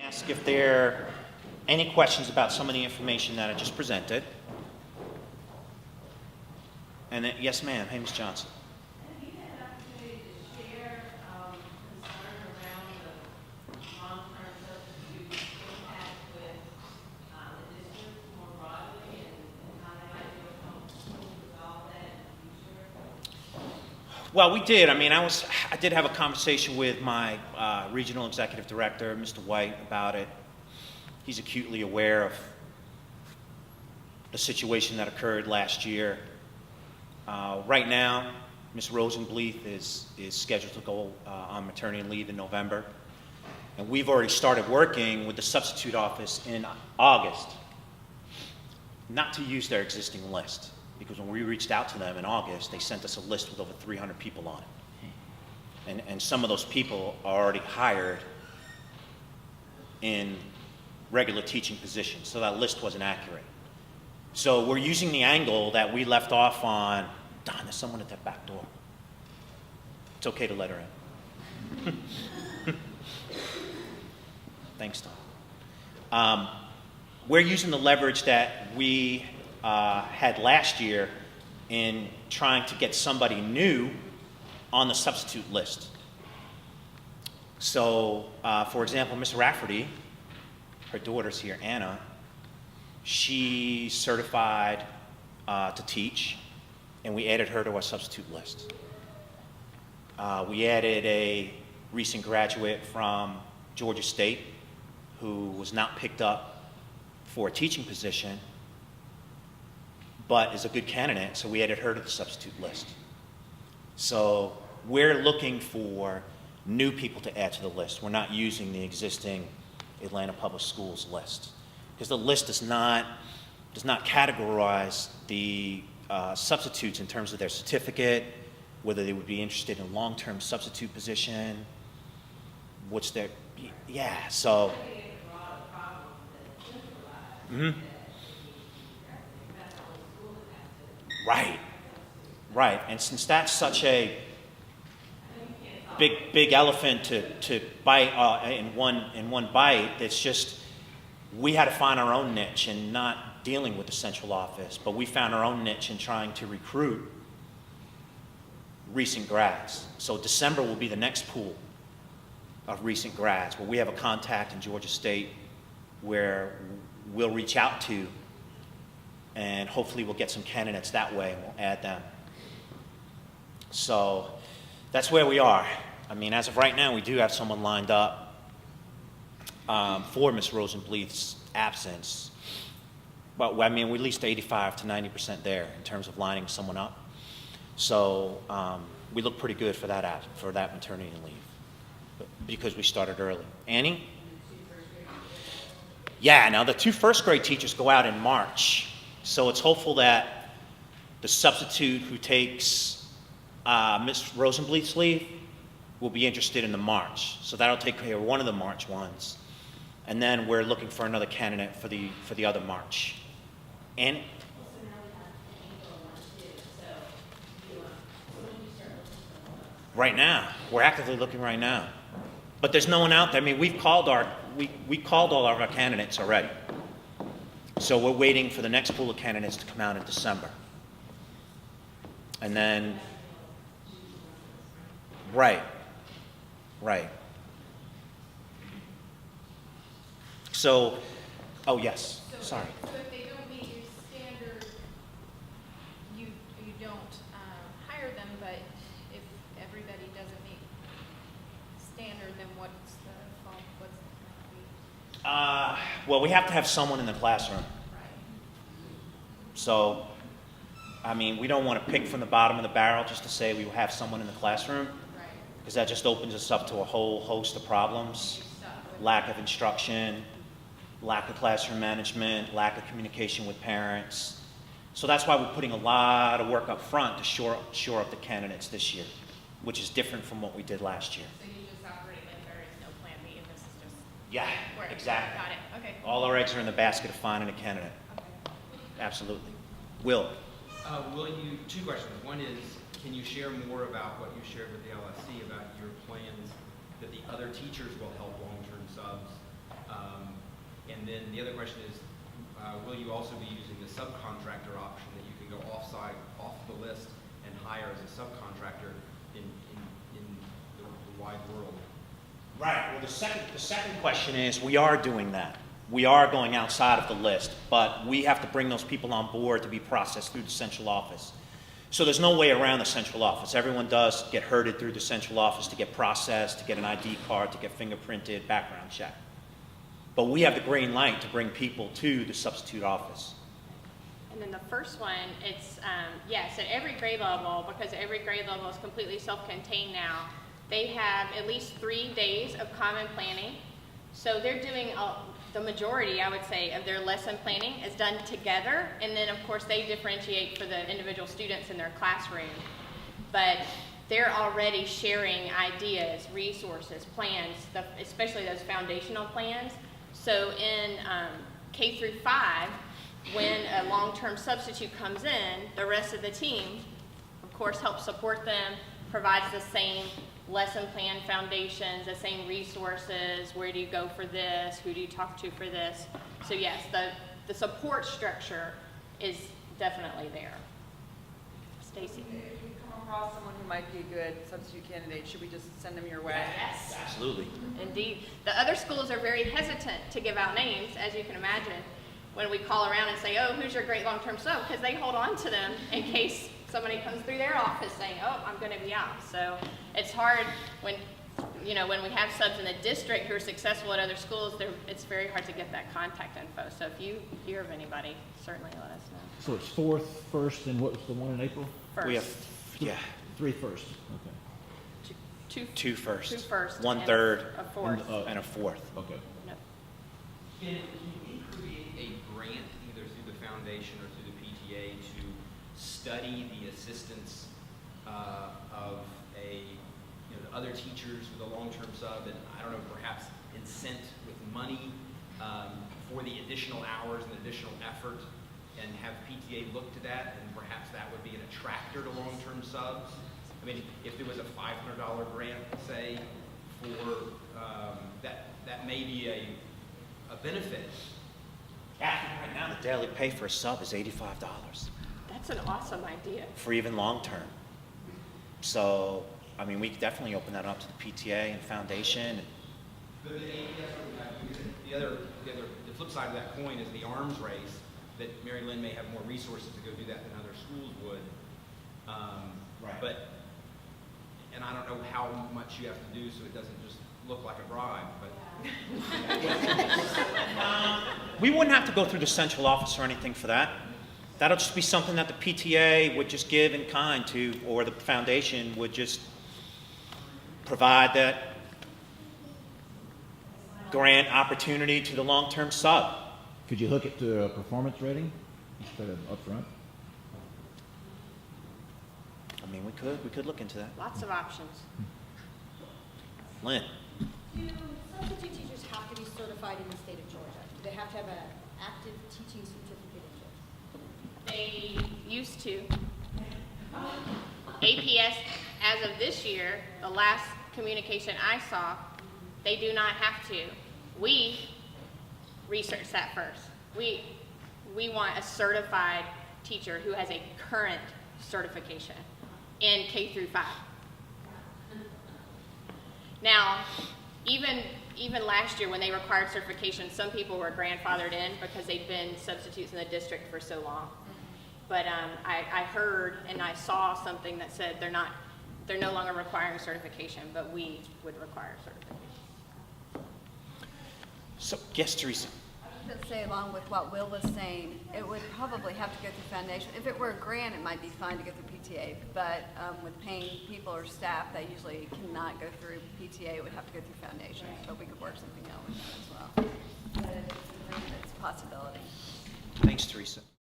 Ask if there are any questions about some of the information that I just presented. And then, yes, ma'am. Hey, Ms. Johnson. Have you had an opportunity to share concern around the long-term substitute impact with the district more broadly and how they might be able to resolve that in the future? Well, we did. I mean, I did have a conversation with my regional executive director, Mr. White, about it. He's acutely aware of the situation that occurred last year. Right now, Ms. Rosenbleeth is scheduled to go on maternity leave in November. And we've already started working with the substitute office in August, not to use their existing list, because when we reached out to them in August, they sent us a list with over 300 people on it. And some of those people are already hired in regular teaching positions, so that list wasn't accurate. So we're using the angle that we left off on. Don, there's someone at that back door. It's okay to let her in. Thanks, Don. We're using the leverage that we had last year in trying to get somebody new on the substitute list. So, for example, Miss Rafferty, her daughter's here, Anna, she's certified to teach, and we added her to our substitute list. We added a recent graduate from Georgia State who was not picked up for a teaching position, but is a good candidate, so we added her to the substitute list. So we're looking for new people to add to the list. We're not using the existing Atlanta Public Schools list, because the list does not categorize the substitutes in terms of their certificate, whether they would be interested in long-term substitute position, what's their, yeah, so. Mm-hmm. Right, and since that's such a big elephant to bite in one bite, it's just, we had to find our own niche and not dealing with the central office, but we found our own niche in trying to recruit recent grads. So December will be the next pool of recent grads, where we have a contact in Georgia State where we'll reach out to, and hopefully we'll get some candidates that way and we'll add them. So that's where we are. I mean, as of right now, we do have someone lined up for Ms. Rosenbleeth's absence. But I mean, we're at least 85 to 90% there in terms of lining someone up. So we look pretty good for that maternity leave, because we started early. Annie? Yeah, now the 2 first grade teachers go out in March. So it's hopeful that the substitute who takes Ms. Rosenbleeth's leave will be interested in the March. So that'll take care of one of the March ones. And then we're looking for another candidate for the other March. And right now, we're actively looking right now. But there's no one out there. I mean, we called all of our candidates already. So we're waiting for the next pool of candidates to come out in December. And then, right. So, oh yes, sorry. So if they don't meet your standard, you don't hire them, but if everybody doesn't meet standard, then what's the well, we have to have someone in the classroom. right? So, I mean, we don't want to pick from the bottom of the barrel just to say we will have someone in the classroom, Right. because that just opens us up to a whole host of problems. Lack of instruction, lack of classroom management, lack of communication with parents. So that's why we're putting a lot of work up front to shore up the candidates this year, which is different from what we did last year. So you just operate like there is no plan B, and this is just Yeah, where exactly. Got it. Okay. All our eggs are in the basket of finding a candidate. Okay. Absolutely. Will? Two questions. One is, can you share more about what you shared with the LSC about your plans that the other teachers will help long-term subs then the other question is, will you also be using the subcontractor option that you can go off the list and hire as a subcontractor in the wide world? Right. Well, the second question is, we are doing that. We are going outside of the list, but we have to bring those people on board to be processed through the central office. So there's no way around the central office. Everyone does get herded through the central office to get processed, to get an ID card, to get fingerprinted, background check. But we have the green light to bring people to the substitute office. And then the first one, it's, yes, at every grade level, because every grade level is completely self-contained now, they have at least 3 days of common planning. So they're doing the majority, I would say, of their lesson planning is done together. And then, of course, they differentiate for the individual students in their classroom. But they're already sharing ideas, resources, plans, especially those foundational plans. So in K through 5, when a long-term substitute comes in, the rest of the team, of course, helps support them, provides the same lesson plan foundations, the same resources, where do you go for this, who do you talk to for this. So yes, the support structure is definitely there. Stacy? If you come across someone who might be a good substitute candidate, should we just send them your way? Yes. Absolutely. Indeed. The other schools are very hesitant to give out names, as you can imagine, when we call around and say, oh, who's your great long-term sub? Because they hold on to them in case somebody comes through their office saying, oh, I'm going to be out. So it's hard when we have subs in the district who are successful at other schools, it's very hard to get that contact info. So if you hear of anybody, certainly let us know. So it's 4th, 1st, and what was the one in April? First. We have, 3 first. Okay. two first. 2 first. 1 and third. A fourth. And a fourth. Okay. Yep. Can we create a grant either through the foundation or through the PTA to study the assistance of the other teachers with a long-term sub, and I don't know, perhaps incent with money for the additional hours and additional effort, and have PTA look to that, and perhaps that would be an attractor to long-term subs? I mean, if there was a $500 grant, say, for that may be a benefit. Yeah, right now the daily pay for a sub is $85 That's an awesome idea. for even long-term. So, I mean, we could definitely open that up to the PTA and foundation. But the flip side of that coin is the arms race, that Mary Lynn may have more resources to go do that than other schools would. Right. And I don't know how much you have to do so it doesn't just look like a bribe, but. We wouldn't have to go through the central office or anything for that. That'll just be something that the PTA would just give in kind to, or the foundation would just provide that grant opportunity to the long-term sub. Could you hook it to a performance rating instead of upfront? I mean, we could look into that. Lots of options. Lynn? Do substitute teachers have to be certified in the state of Georgia? Do they have to have an active teaching certificate in Georgia? They used to. APS, as of this year, the last communication I saw, they do not have to. We researched that first. We want a certified teacher who has a current certification in K through 5. Now, even last year when they required certification, some people were grandfathered in because they'd been substitutes in the district for so long. But I heard and I saw something that said they're no longer requiring certification, but we would require certification. So, yes, Teresa? I was going to say, along with what Will was saying, it would probably have to go through foundation. If it were a grant, it might be fine to go through PTA, but with paying people or staff that usually cannot go through PTA, it would have to go through foundation, but we could work something out with that as well. But it's a possibility. Thanks, Teresa.